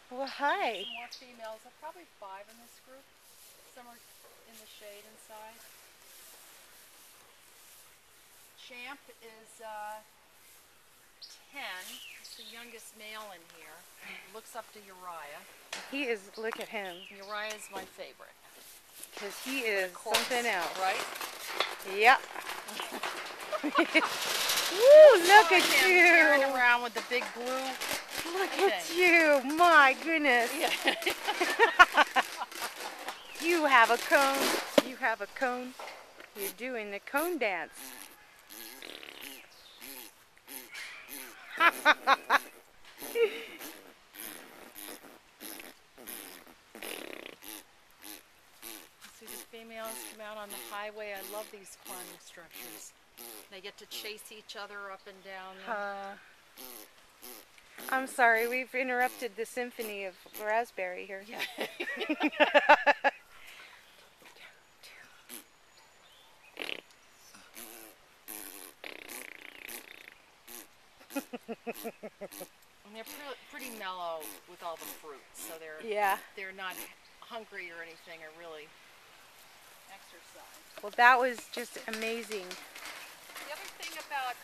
Well, hi. Some more females. There are probably 5 in this group. Some are in the shade inside. Champ is 10. He's the youngest male in here. He looks up to Uriah. He is, look at him. Uriah is my favorite. Because he is something else. Right? Yep. Woo, look at Carrying you. around with the big blue. Look at you. My goodness. Yeah. You have a cone. You have a cone. You're doing the cone dance. See the females come out on the highway. I love these climbing structures. They get to chase each other up and down them. I'm sorry, we've interrupted the symphony of raspberry here. Yeah. And they're pretty mellow with all the fruit, so they're not hungry or anything, or really exercise. Well, that was just amazing. The other thing about